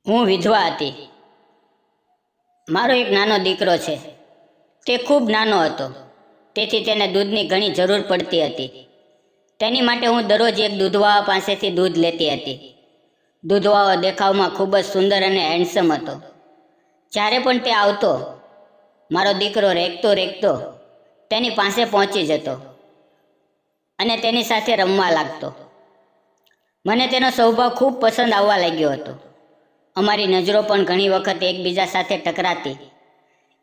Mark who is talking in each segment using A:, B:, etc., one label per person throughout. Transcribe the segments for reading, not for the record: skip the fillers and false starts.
A: હું વિધવા હતી. મારો એક નાનો દીકરો છે. તે ખૂબ નાનો હતો, તેથી તેને દૂધની ઘણી જરૂર પડતી હતી. તેની માટે હું દરરોજ એક દૂધવાળા પાસેથી દૂધ લેતી હતી. દૂધવાળો દેખાવમાં ખૂબ જ સુંદર અને હેન્ડસમ હતો. જ્યારે પણ તે આવતો, મારો દીકરો રેગતો રેગતો તેની પાસે પહોંચી જતો અને તેની સાથે રમવા લાગતો. મને તેનો સ્વભાવ ખૂબ પસંદ આવવા લાગ્યો હતો. અમારી નજરો પણ ઘણી વખત એકબીજા સાથે ટકરાતી.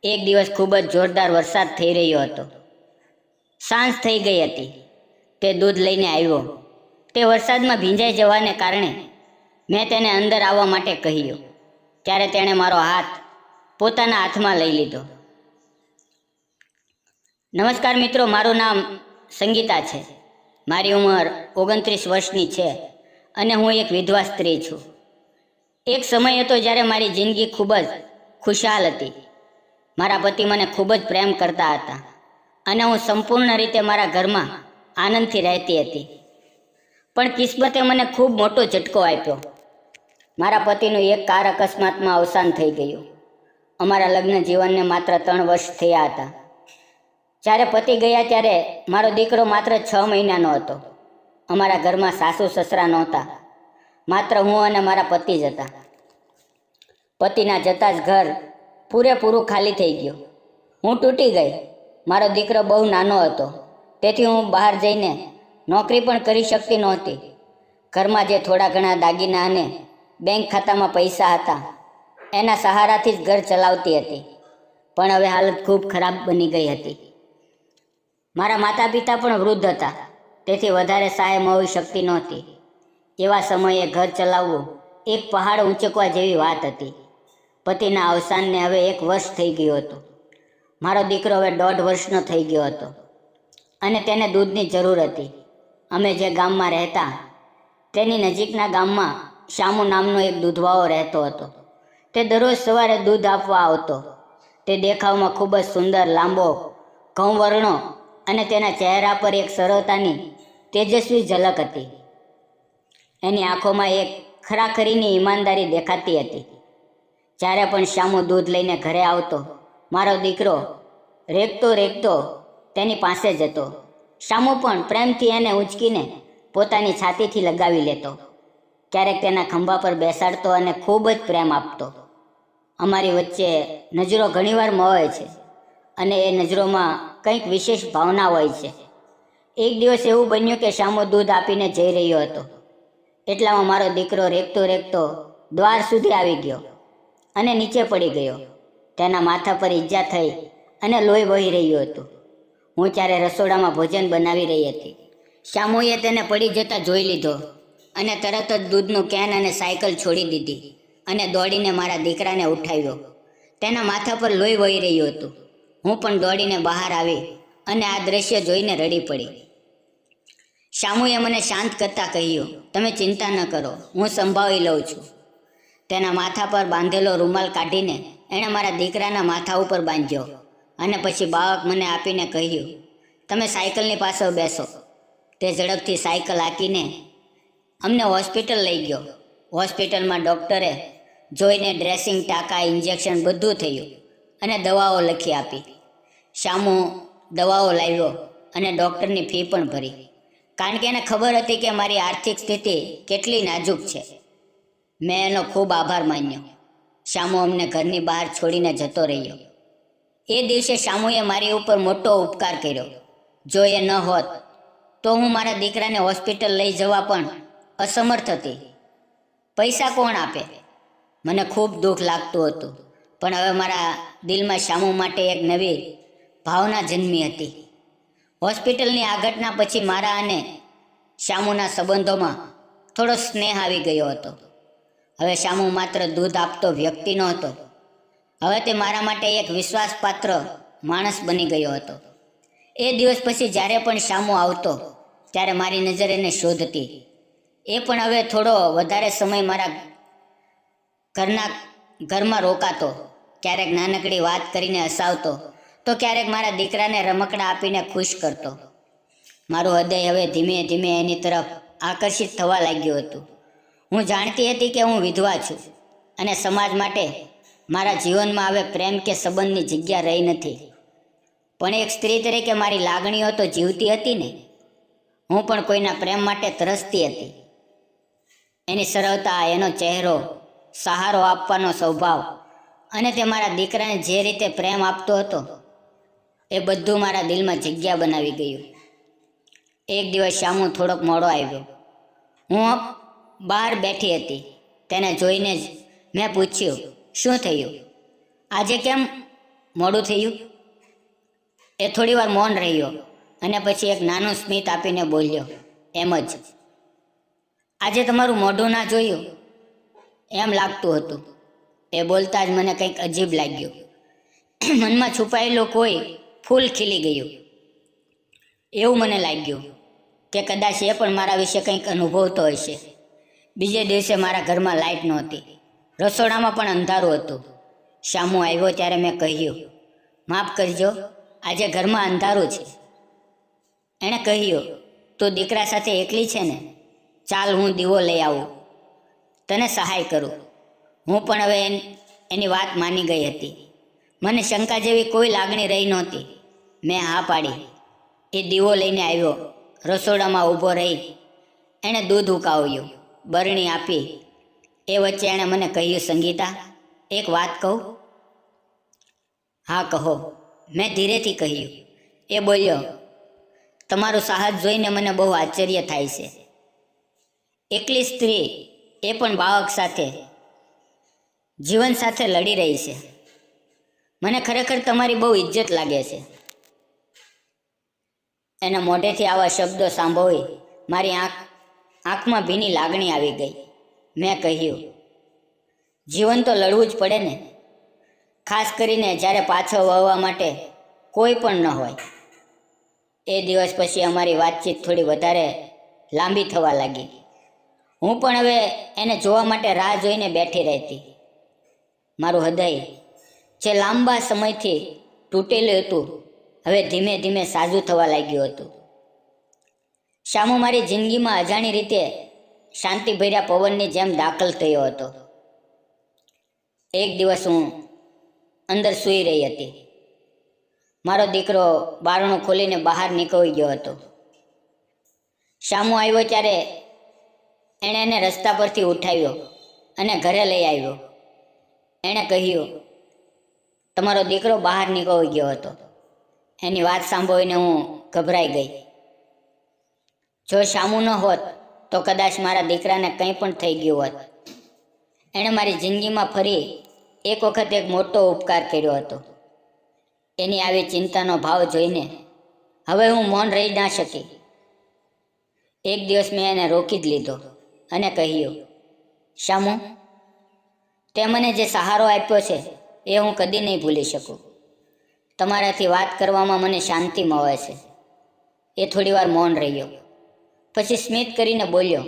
A: એક દિવસ ખૂબ જ જોરદાર વરસાદ થઈ રહ્યો હતો. સાંજ થઈ ગઈ હતી. તે દૂધ લઈને આવ્યો. તે વરસાદમાં ભીંજાઈ જવાને કારણે મેં તેને અંદર આવવા માટે કહ્યું. ત્યારે તેણે મારો હાથ પોતાના હાથમાં લઈ લીધો. નમસ્કાર મિત્રો, મારું નામ સંગીતા છે. મારી ઉંમર 29 વર્ષની છે અને હું એક વિધવા સ્ત્રી છું. એક સમય હતો જ્યારે મારી જિંદગી ખૂબ જ ખુશહાલ હતી. મારા પતિ મને ખૂબ જ પ્રેમ કરતા હતા અને હું સંપૂર્ણ રીતે મારા ઘરમાં આનંદથી રહેતી હતી. પણ કિસ્મતે મને ખૂબ મોટો ઝટકો આપ્યો. મારા પતિનું એક કાર અકસ્માતમાં અવસાન થઈ ગયું. અમારા લગ્ન જીવનને માત્ર 3 વર્ષ થયા હતા. જ્યારે પતિ ગયા ત્યારે મારો દીકરો માત્ર 6 મહિનાનો હતો. અમારા ઘરમાં સાસુ સસરા નહોતા, માત્ર હું અને મારા પતિ જ હતા. પતિના જતા જ ઘર પૂરેપૂરું ખાલી થઈ ગયું. હું તૂટી ગઈ. મારો દીકરો બહુ નાનો હતો, તેથી હું બહાર જઈને નોકરી પણ કરી શકતી નહોતી. ઘરમાં જે થોડા ઘણા દાગીના અને બેંક ખાતામાં પૈસા હતા, એના સહારાથી જ ઘર ચલાવતી હતી. પણ હવે હાલત ખૂબ ખરાબ બની ગઈ હતી. મારા માતા પિતા પણ વૃદ્ધ હતા, તેથી વધારે સહાય મળી શકતી નહોતી. એવા સમયે ઘર ચલાવવું એક પહાડ ઊંચકવા જેવી વાત હતી. પતિના અવસાનને હવે 1 વર્ષ થઈ ગયું હતું. મારો દીકરો હવે 1.5 વર્ષનો થઈ ગયો હતો અને તેને દૂધની જરૂર હતી. અમે જે ગામમાં રહેતા તેની નજીકના ગામમાં શામુ નામનો એક દૂધવાળો રહેતો હતો. તે દરરોજ સવારે દૂધ આપવા આવતો. તે દેખાવમાં ખૂબ જ સુંદર, લાંબો, ઘઉંવર્ણો અને તેના ચહેરા પર એક સરળતાની તેજસ્વી ઝલક હતી. એની આંખોમાં એક ખરાખરીની ઈમાનદારી દેખાતી હતી. જ્યારે પણ શામુ દૂધ લઈને ઘરે આવતો, મારો દીકરો રેગતો રેગતો તેની પાસે જતો. શામુ પણ પ્રેમથી એને ઉંચકીને પોતાની છાતીથી લગાવી લેતો. ક્યારેક તેના ખંભા પર બેસાડતો અને ખૂબ જ પ્રેમ આપતો. અમારી વચ્ચે નજરો ઘણીવાર મળે છે અને એ નજરોમાં કંઈક વિશેષ ભાવના હોય છે. એક દિવસ એવું બન્યું કે શામુ દૂધ આપીને જઈ રહ્યો હતો. એટલામાં મારો દીકરો રેગતો રેગતો દ્વાર સુધી આવી ગયો અને નીચે પડી ગયો. તેના માથા પર ઈજા થઈ અને લોહી વહી રહ્યું હતું. હું ત્યારે રસોડામાં ભોજન બનાવી રહી હતી. શામુએ તેને પડી જતા જોઈ લીધો અને તરત જ દૂધનું કેન અને સાયકલ છોડી દીધી અને દોડીને મારા દીકરાને ઉઠાવ્યો. તેના માથા પર લોહી વહી રહ્યું હતું. હું પણ દોડીને બહાર આવી અને આ દ્રશ્ય જોઈને રડી પડી. શામુએ મને શાંત કરતા કહ્યું, તમે ચિંતા ન કરો, હું સંભાળી લઉં છું. તેના માથા પર બાંધેલો રૂમાલ કાઢીને એણે મારા દીકરાના માથા ઉપર બાંધ્યો અને પછી બાળક મને આપીને કહ્યું, તમે સાયકલની પાછળ બેસો. તે ઝડપથી સાયકલ હાંકીને અમને હોસ્પિટલ લઈ ગયો. હોસ્પિટલમાં ડૉક્ટરે જોઈને ડ્રેસિંગ, ટાંકા, ઇન્જેક્શન બધું થયું અને દવાઓ લખી આપી. શામુ દવાઓ લાવ્યો અને ડૉક્ટરની ફી પણ ભરી, કારણ કે એને ખબર હતી કે મારી આર્થિક સ્થિતિ કેટલી નાજુક છે. મેં એનો ખૂબ આભાર માન્યો. શામુ અમને ઘરની બહાર છોડીને જતો રહ્યો. એ દિવસે શામુએ મારી ઉપર મોટો ઉપકાર કર્યો. જો એ ન હોત તો હું મારા દીકરાને હોસ્પિટલ લઈ જવા પણ અસમર્થ હતી. પૈસા કોણ આપે? મને ખૂબ દુઃખ લાગતું હતું, પણ હવે મારા દિલમાં શામુ માટે એક નવી ભાવના જન્મી હતી. હોસ્પિટલની આ ઘટના પછી મારા અને શામુના સંબંધોમાં થોડો સ્નેહ આવી ગયો હતો. હવે શામુ માત્ર દૂધ આપતો વ્યક્તિ નહોતો, હવે તે મારા માટે એક વિશ્વાસપાત્ર માણસ બની ગયો હતો. એ દિવસ પછી જ્યારે પણ શામુ આવતો ત્યારે મારી નજર એને શોધતી. એ પણ હવે થોડો વધારે સમય મારા ઘરમાં રોકાતો. ક્યારેક નાનકડી વાત કરીને હસાવતો, તો ક્યારેક મારા દીકરાને રમકડા આપીને ખુશ કરતો. મારું હૃદય હવે ધીમે ધીમે એની તરફ આકર્ષિત થવા લાગ્યું હતું. હું જાણતી હતી કે હું વિધવા છું, અને સમાજ માટે મારા જીવનમાં હવે પ્રેમ કે સંબંધની જગ્યા રહી નથી. પણ એક સ્ત્રી તરીકે મારી લાગણીઓ તો જીવતી હતી ને. હું પણ કોઈના પ્રેમ માટે તરસતી હતી. એની સરળતા, એનો ચહેરો, સહારો આપવાનો સ્વભાવ અને તે મારા દીકરાને જે રીતે પ્રેમ આપતો હતો એ બધું મારા દિલમાં જગ્યા બનાવી ગયું. એક દિવસ શામુ થોડોક મોડો આવ્યો. હું બહાર બેઠી હતી. તેને જોઈને જ મેં પૂછ્યું, શું થયું? આજે કેમ મોડું થયું? એ થોડી વાર મૌન રહ્યો અને પછી એક નાનું સ્મિત આપીને બોલ્યો, એમ જ. આજે તમારું મોઢું ના જોયું એમ લાગતું હતું. એ બોલતા જ મને કંઈક અજીબ લાગ્યું. મનમાં છુપાયેલું કોઈ ફૂલ ખીલી ગયું. એવું મને લાગ્યું કે કદાચ એ પણ મારા વિશે કંઈક અનુભવતો હશે. બીજે દિવસે મારા ઘરમાં લાઇટ નહોતી. રસોડામાં પણ અંધારું હતું. શામુ આવ્યો ત્યારે મેં કહ્યું, માફ કરજો, આજે ઘરમાં અંધારું છે. એણે કહ્યું, તું દીકરા સાથે એકલી છે ને? ચાલ હું દીવો લઈ આવું, તને સહાય કરું. હું પણ હવે એની વાત માની ગઈ હતી. મને શંકા જેવી કોઈ લાગણી રહી નહોતી. મેં હા પાડી. એ દીવો લઈને આવ્યો. રસોડામાં ઊભો રહી એણે દૂધ ઉકાળ્યું, બરણી આપી. એ વચ્ચે એણે મને કહ્યું, સંગીતા, એક વાત કહું? હા કહો, મેં ધીરેથી કહ્યું. એ બોલ્યો, તમારું સાહસ જોઈને મને બહુ આશ્ચર્ય થાય છે. એકલી સ્ત્રી, એ પણ બાળક સાથે, જીવન સાથે લડી રહી છે. મને ખરેખર તમારી બહુ ઇજ્જત લાગે છે. એના મોઢેથી આવા શબ્દો સાંભળી મારી આંખમાં ભીની લાગણી આવી ગઈ. મેં કહ્યું, જીવન તો લડવું જ પડે ને, ખાસ કરીને જ્યારે પાછો વળવા માટે કોઈ પણ ન હોય. એ દિવસ પછી અમારી વાતચીત થોડી વધારે લાંબી થવા લાગી. હું પણ હવે એને જોવા માટે રાહ જોઈને બેઠી રહેતી. મારું હૃદય, જે લાંબા સમયથી તૂટેલું હતું, હવે ધીમે ધીમે સાજું થવા લાગ્યું હતું. શામુ મારી જિંદગીમાં અજાણી રીતે શાંતિભર્યા પવનની જેમ દાખલ થયો હતો. એક દિવસ હું અંદર સૂઈ રહી હતી. મારો દીકરો બારણું ખોલીને બહાર નીકળી ગયો હતો. શામુ આવ્યો ત્યારે એણે એને રસ્તા પરથી ઉઠાવ્યો અને ઘરે લઈ આવ્યો. એણે કહ્યું, તમારો દીકરો બહાર નીકળી ગયો હતો. એની વાત સાંભળીને હું ગભરાઈ ગઈ. જો શામુ ન હોત તો કદાચ મારા દીકરાને કંઈ પણ થઈ ગયું હોત. એણે મારી જિંદગીમાં ફરી એક વખત એક મોટો ઉપકાર કર્યો હતો. એની આવી ચિંતાનો ભાવ જોઈને હવે હું મૌન રહી ના શકી. એક દિવસ મેં એને રોકી જ લીધો અને કહ્યું, શામુ, તે મને જે સહારો આપ્યો છે એ હું કદી નહીં ભૂલી શકું. તમારાથી વાત કરવામાં મને શાંતિ મળે છે. એ થોડી વાર મૌન રહ્યો, પછી સ્મિત કરીને બોલ્યો,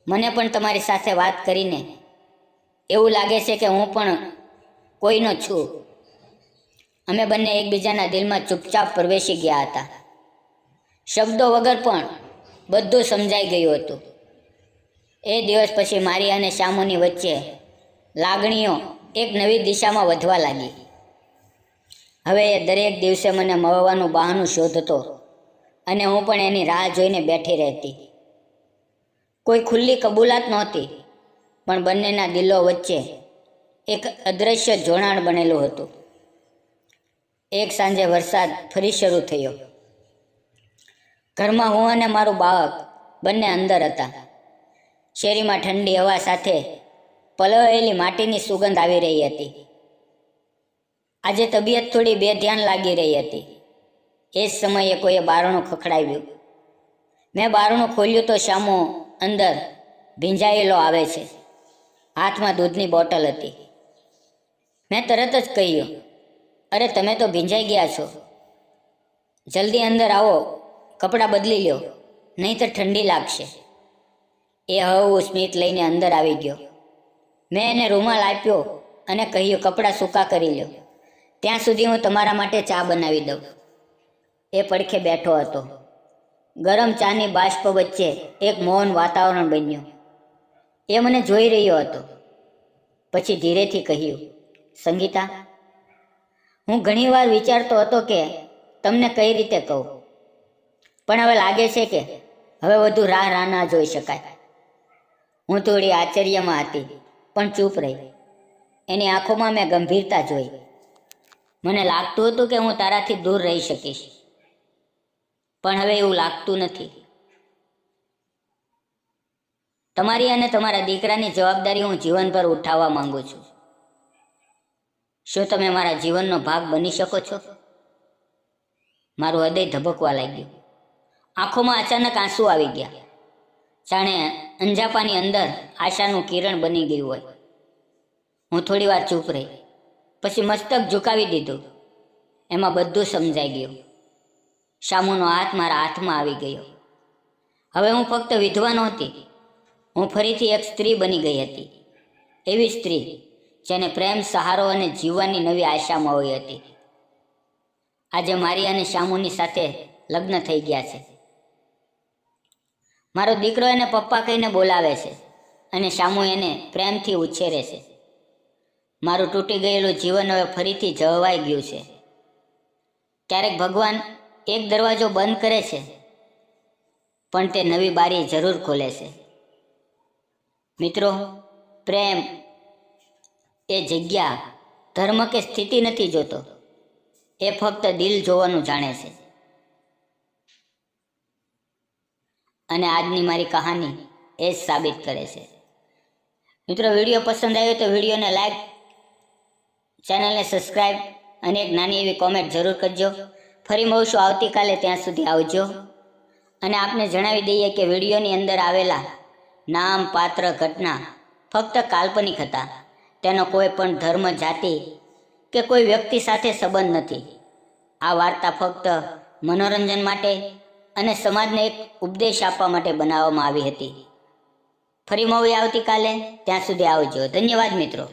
A: મને પણ તમારી સાથે વાત કરીને એવું લાગે છે કે હું પણ કોઈનો છું. અમે બંને એકબીજાના દિલમાં ચૂપચાપ પ્રવેશી ગયા હતા. શબ્દો વગર પણ બધું સમજાઈ ગયું હતું. એ દિવસ પછી મારી અને શામુની વચ્ચે લાગણીઓ એક નવી દિશામાં વધવા લાગી. હવે એ દરેક દિવસે મને મળવાનું બહાનું શોધતો અને હું પણ એની રાહ જોઈને બેઠી રહેતી. કોઈ ખુલ્લી કબૂલાત નહોતી, પણ બંનેના દિલો વચ્ચે એક અદૃશ્ય જોડાણ બનેલું હતું. એક સાંજે વરસાદ ફરી શરૂ થયો. ઘરમાં હું અને મારું બાળક બંને અંદર હતા. શેરીમાં ઠંડી હવા સાથે પલળેલી માટીની સુગંધ આવી રહી હતી. આજે તબિયત થોડી બેધ્યાન લાગી રહી હતી. એ જ સમયે કોઈએ બારણું ખખડાવ્યું. મેં બારણું ખોલ્યું તો શામુ અંદર ભીંજાયેલો આવે છે. હાથમાં દૂધની બોટલ હતી. મેં તરત જ કહ્યું, અરે તમે તો ભીંજાઈ ગયા છો, જલ્દી અંદર આવો, કપડાં બદલી લો, નહીંતર ઠંડી લાગશે. એ હળવું સ્મિત લઈને અંદર આવી ગયો. મેં એને રૂમાલ આપ્યો અને કહ્યું, કપડાં સૂકા કરી લો, ત્યાં સુધી હું તમારા માટે ચા બનાવી દઉં. એ પડખે બેઠો હતો. ગરમ ચાની બાષ્પ વચ્ચે એક મૌન વાતાવરણ બન્યું. એ મને જોઈ રહ્યો હતો. પછી ધીરેથી કહ્યું, સંગીતા, હું ઘણીવાર વિચારતો હતો કે તમને કઈ રીતે કહું, પણ હવે લાગે છે કે હવે વધુ રાહ ના જોઈ શકાય. હું થોડી આશ્ચર્યમાં હતી, પણ ચૂપ રહી. એની આંખોમાં મેં ગંભીરતા જોઈ. મને લાગતું હતું કે હું તારાથી દૂર રહી શકીશ, પણ હવે એવું લાગતું નથી. તમારી અને તમારા દીકરાની જવાબદારી હું જીવનભર ઉઠાવવા માંગુ છું. શું તમે મારા જીવનનો ભાગ બની શકો છો? મારું હૃદય ધબકવા લાગ્યું. આંખોમાં અચાનક આંસુ આવી ગયા, જાણે અંજાપાની અંદર આશાનું કિરણ બની ગયું હોય. હું થોડી વાર ચૂપ રહી, પછી મસ્તક ઝુકાવી દીધું. એમાં બધું સમજાઈ ગયું. શામુનો હાથ મારા હાથમાં આવી ગયો. હવે હું ફક્ત વિધવા નહોતી, હું ફરીથી એક સ્ત્રી બની ગઈ હતી. એવી સ્ત્રી જેને પ્રેમ, સહારો અને જીવવાની નવી આશા મળી હતી. આજે મારી અને શામુની સાથે લગ્ન થઈ ગયા છે. મારો દીકરો એને પપ્પા કહીને બોલાવે છે અને શામુ એને પ્રેમથી ઉછેરે છે. મારું તૂટી ગયેલું જીવન હવે ફરીથી જળવાઈ ગયું છે. ક્યારેક ભગવાન એક દરવાજો બંધ કરે છે, પણ તે નવી બારી જરૂર ખોલે છે. મિત્રો, પ્રેમ એ જગ્યા, ધર્મ કે સ્થિતિ નથી જોતો. એ ફક્ત દિલ જોવાનું જાણે છે. અને આજની મારી કહાની એ જ સાબિત કરે છે. મિત્રો, વિડીયો પસંદ આવ્યો તો વિડીયોને લાઈક, ચેનલને સબસ્ક્રાઈબ અને એક નાની એવી કોમેન્ટ જરૂર કરજો. ફરી મળશું આવતીકાલે. ત્યાં સુધી આવજો. અને આપને જણાવી દઈએ કે વિડીયોની અંદર આવેલા નામ, પાત્ર, ઘટના ફક્ત કાલ્પનિક હતા. તેનો કોઈ પણ ધર્મ, જાતિ કે કોઈ વ્યક્તિ સાથે સંબંધ નથી. આ વાર્તા ફક્ત મનોરંજન માટે અને સમાજને એક ઉપદેશ આપવા માટે બનાવવામાં આવી હતી. ફરી મળીએ આવતીકાલે. ત્યાં સુધી આવજો. ધન્યવાદ મિત્રો.